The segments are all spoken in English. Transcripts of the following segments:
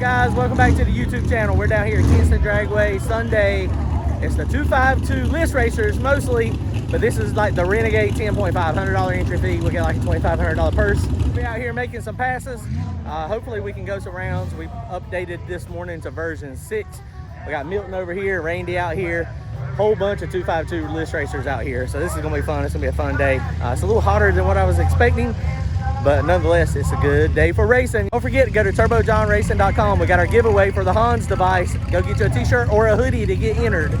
guys? Welcome back to the YouTube channel. We're down here at Kingston Dragway Sunday. It's the 252 list racers mostly, but this is like the Renegade 10.5, $100 entry fee. We get like a $2,500 purse. We're out here making some passes. Hopefully we can go some rounds. We updated this morning to version 6. We got Milton over here, Randy out here, whole bunch of 252 list racers out here. So this is gonna be fun. It's gonna be a fun day. It's a little hotter than what I was expecting, but nonetheless, it's a good day for racing. Don't forget to go to turbojohnracing.com. We got our giveaway for the Hans device. Go get you a t-shirt or a hoodie to get entered.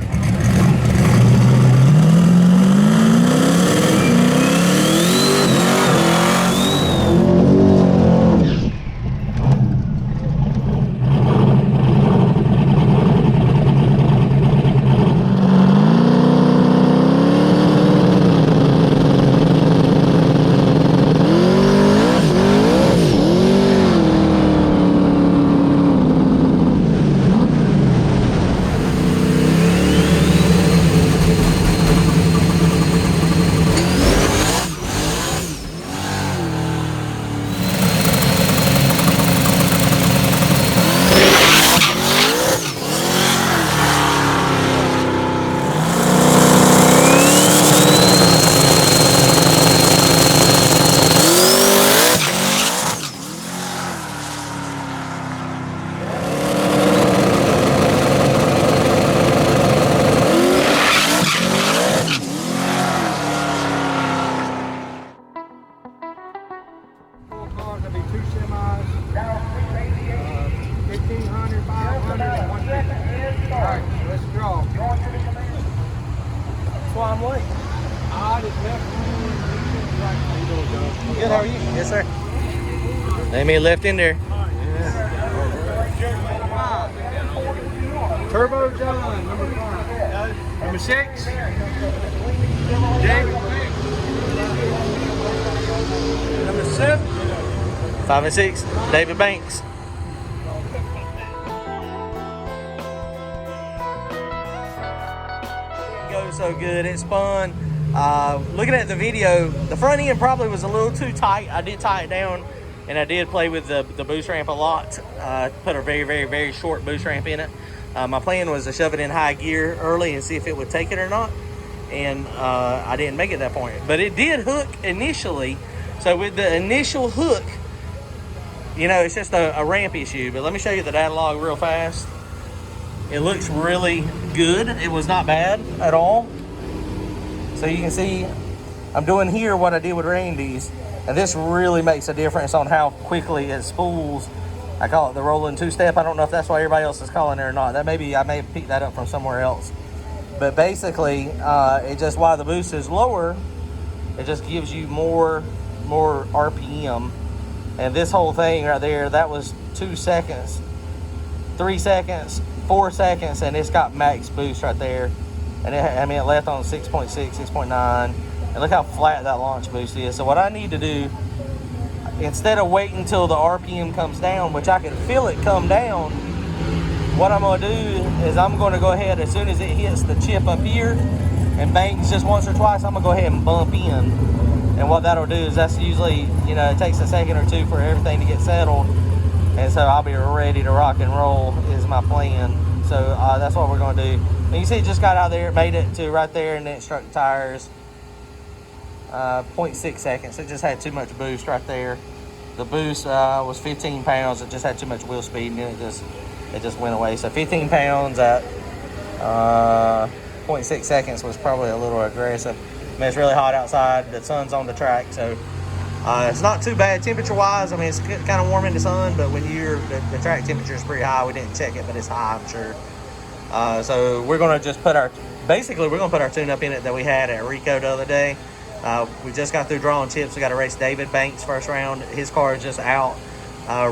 I'm late. Good, how are you? Yes, sir. Let me left in there. Turbo John, number 5. Number 6. David. Number 7. 5 and 6, David Banks. Goes so good, it's fun. Looking at the video, the front end probably was a little too tight. I did tie it down, and I did play with the boost ramp a lot. Put a very short boost ramp in it. My plan was to shove it in high gear early and see if it would take it or not, and I didn't make it that point. But it did hook initially, so with the initial hook, you know, it's just a ramp issue. But let me show you the data log real fast. It looks really good. It was not bad at all. So you can see I'm doing here what I did with Randy's, and this really makes a difference on how quickly it spools. I call it the rolling two-step. I don't know if that's why everybody else is calling it or not. I may have picked that up from somewhere else. But basically, it just, while the boost is lower, it just gives you more RPM. And this whole thing right there, that was 2 seconds, 3 seconds, 4 seconds, and it's got max boost right there. And it left on 6.6, 6.9, and look how flat that launch boost is. So what I need to do, instead of waiting until the RPM comes down, which I can feel it come down, what I'm going to do is I'm going to go ahead, as soon as it hits the chip up here and banks just once or twice, I'm going to go ahead and bump in. And what that'll do is, that's usually, you know, it takes a second or two for everything to get settled. And so I'll be ready to rock and roll is my plan. So that's what we're going to do. And you see it just got out there, it made it to right there, and then it struck the tires. 0.6 seconds. It just had too much boost right there. The boost was 15 pounds. It just had too much wheel speed, and then it just went away. So 15 pounds at 0.6 seconds was probably a little aggressive. I mean, it's really hot outside. The sun's on the track, so it's not too bad temperature-wise. I mean, it's kind of warm in the sun, but when the track temperature is pretty high. We didn't check it, but it's high, I'm sure. So we're going to just put our tune-up in it that we had at Rico the other day. We just got through drawing chips. We got to race David Banks first round. His car is just out.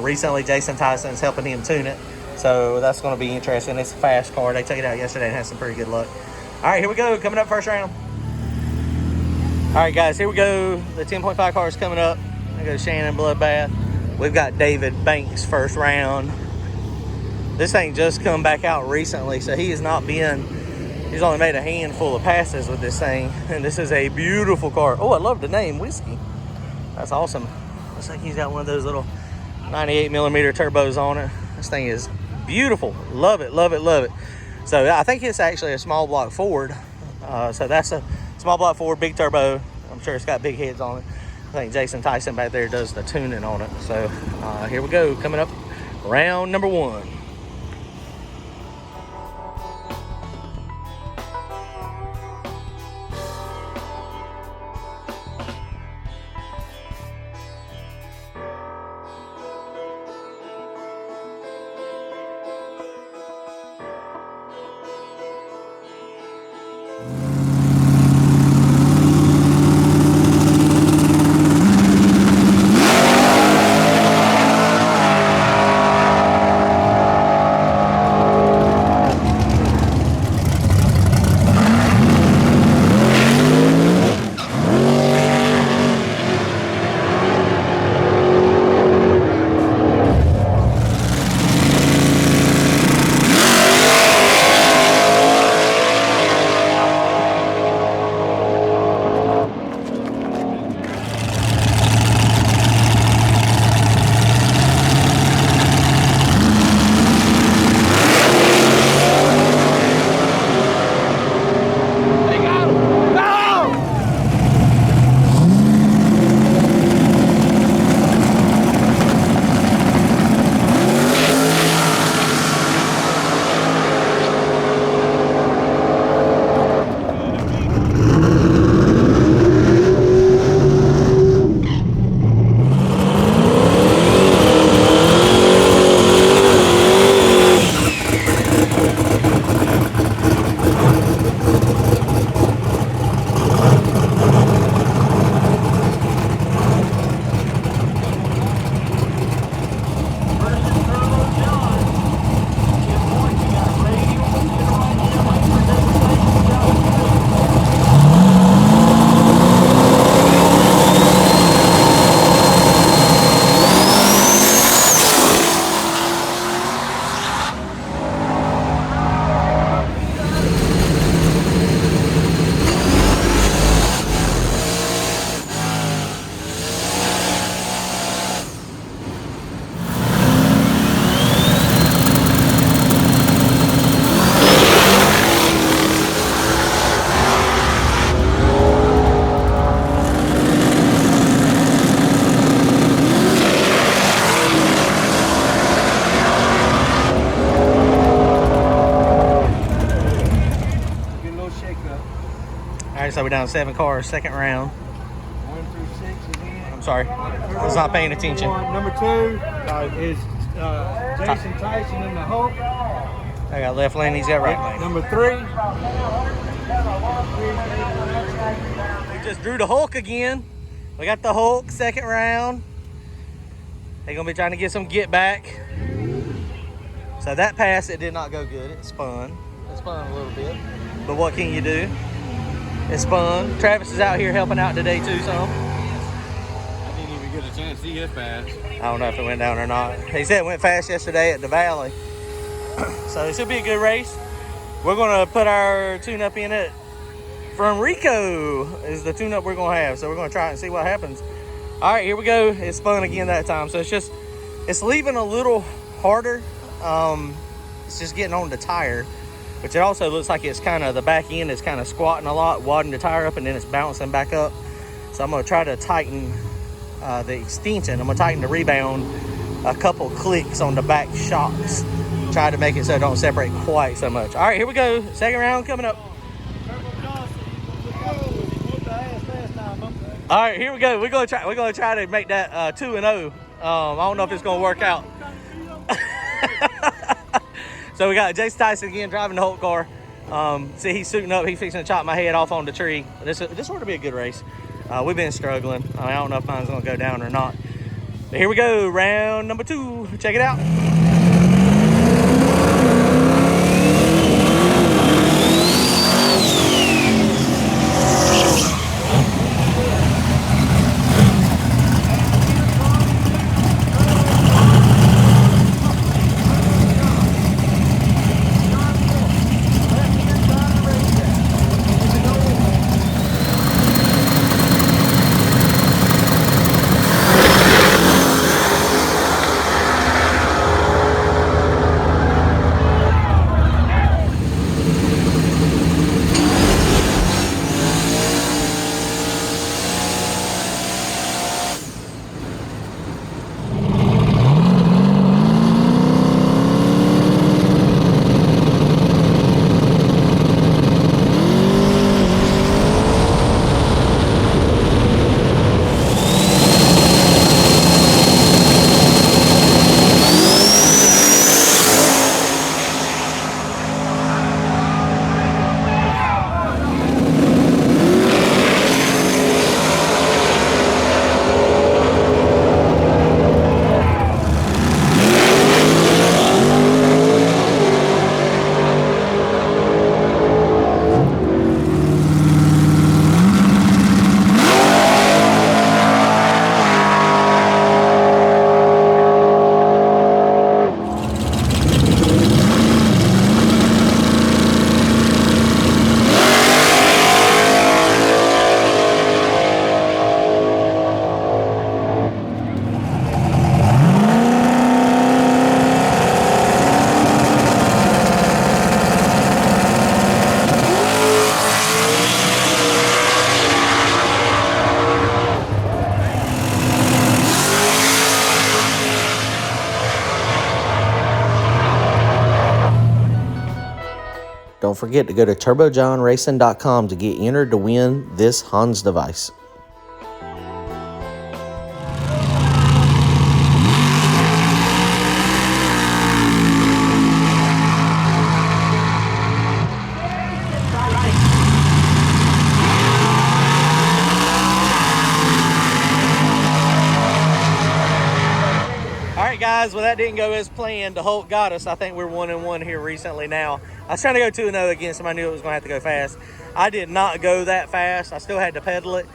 Recently, Jason Tyson's helping him tune it. So that's going to be interesting. It's a fast car. They took it out yesterday and had some pretty good luck. All right, here we go. Coming up first round. All right, guys, here we go. The 10.5 car is coming up. I go Shannon Bloodbath. We've got David Banks first round. This thing just come back out recently, so he's only made a handful of passes with this thing. And this is a beautiful car. Oh, I love the name, Whiskey. That's awesome. Looks like he's got one of those little 98 millimeter turbos on it. This thing is beautiful. Love it, love it, love it. So I think it's actually a small block Ford. So that's a small block Ford, big turbo. I'm sure it's got big heads on it. I think Jason Tyson back there does the tuning on it. So here we go, coming up round number 1. All right, so we're down 7 cars, second round. 1 through 6 again. I'm sorry, I was not paying attention. Number 2 is Jason Tyson in the Hulk. I got left lane, he's got right lane. Number 3. We just drew the Hulk again. We got the Hulk, second round. They're gonna be trying to get some get back. So that pass, it did not go good. It spun. It spun a little bit. But what can you do? It spun. Travis is out here helping out today too, some. I didn't even get a chance to see his pass. I don't know if it went down or not. He said it went fast yesterday at the Valley. So it should be a good race. We're gonna put our tune-up in it. From Rico is the tune-up we're gonna have. So we're gonna try it and see what happens. All right, here we go. It spun again that time. So it's leaving a little harder. It's just getting on the tire, which it also looks like it's kind of, the back end is kind of squatting a lot, wadding the tire up, and then it's bouncing back up. So I'm gonna try to tighten the extension. I'm gonna tighten the rebound a couple clicks on the back shocks. Try to make it so it don't separate quite so much. All right, here we go. Second round coming up. All right, here we go. We're gonna try to make that 2-0. I don't know if it's gonna work out. So we got Jason Tyson again driving the Hulk car. See, he's suiting up. He's fixing to chop my head off on the tree. This ought to be a good race. We've been struggling. I don't know if mine's gonna go down or not. But here we go, round number 2. Check it out. don't forget to go to turbojohnracing.com to get entered to win this Hans device. Alright guys, well that didn't go as planned. The Hulk got us. I think we're 1-1 here recently now. I was trying to go 2-0 against him. I knew it was going to have to go fast. I did not go that fast. I still had to pedal it.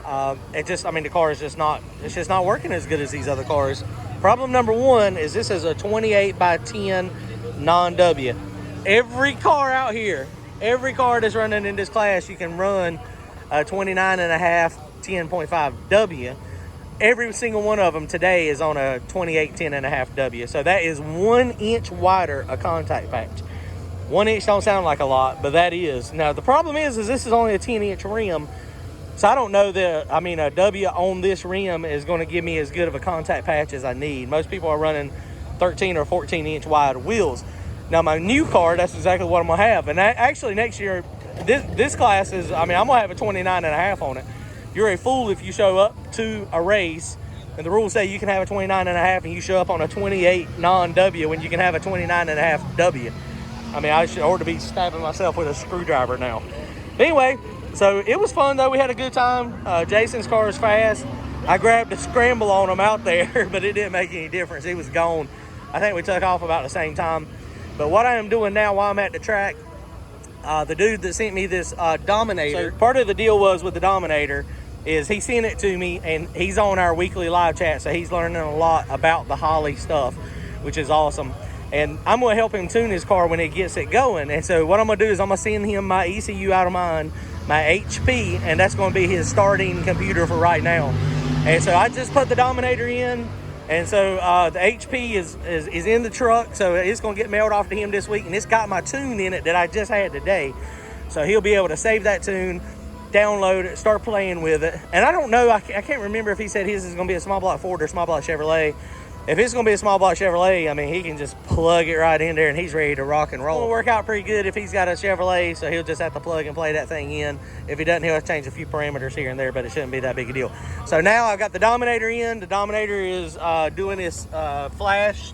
The car is just not, it's just not working as good as these other cars. Problem number one is this is a 28x10 non-W. Every car out here, every car that's running in this class, you can run a 29.5 10.5 W. Every single one of them today is on a 28 10.5 W. So that is 1 inch wider a contact patch. 1 inch don't sound like a lot, but that is. Now the problem is this is only a 10-inch rim. So I don't know that, a W on this rim is going to give me as good of a contact patch as I need. Most people are running 13 or 14 inch wide wheels. Now my new car, that's exactly what I'm going to have. And actually next year, this class is, I'm going to have a 29.5 on it. You're a fool if you show up to a race and the rules say you can have a 29.5 and you show up on a 28 non-W when you can have a 29.5 W. I ought to be stabbing myself with a screwdriver now. Anyway, so it was fun though. We had a good time. Jason's car is fast. I grabbed a scramble on him out there, but it didn't make any difference. He was gone. I think we took off about the same time. But what I am doing now while I'm at the track, the dude that sent me this Dominator, so part of the deal was with the Dominator is he sent it to me and he's on our weekly live chat, so he's learning a lot about the Holley stuff, which is awesome. And I'm going to help him tune his car when he gets it going. And so what I'm going to do is I'm going to send him my ECU out of mine, my HP, and that's going to be his starting computer for right now. And so I just put the Dominator in, and so the HP is in the truck, so it's going to get mailed off to him this week, and it's got my tune in it that I just had today. So he'll be able to save that tune, download it, start playing with it. And I don't know, I can't remember if he said his is going to be a small block Ford or small block Chevrolet. If it's going to be a small block Chevrolet, he can just plug it right in there and he's ready to rock and roll. It'll work out pretty good if he's got a Chevrolet, so he'll just have to plug and play that thing in. If he doesn't, he'll have to change a few parameters here and there, but it shouldn't be that big a deal. So now I've got the Dominator in. The Dominator is doing this flash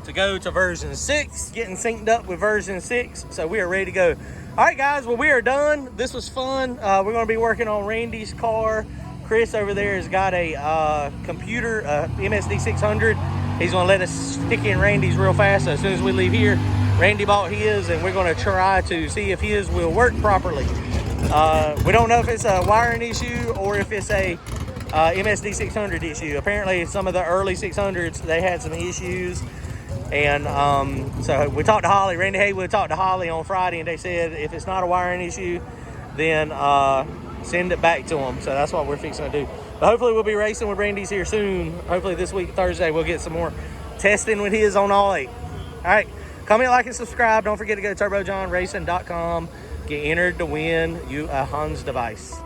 to go to version 6, getting synced up with version 6, so we are ready to go. All right, guys, well, we are done. This was fun. We're going to be working on Randy's car. Chris over there has got a computer, MSD 600. He's going to let us stick in Randy's real fast. So as soon as we leave here, Randy bought his, and we're going to try to see if his will work properly. We don't know if it's a wiring issue or if it's a MSD 600 issue. Apparently, some of the early 600s, they had some issues. And so we talked to Holley. Randy Haywood talked to Holley on Friday, and they said if it's not a wiring issue, then send it back to them. So that's what we're fixing to do. But hopefully we'll be racing with Randy's here soon. Hopefully this week, Thursday, we'll get some more testing with his on all 8. All right, comment, like, and subscribe. Don't forget to go to turbojohnracing.com. Get entered to win you a Hans device.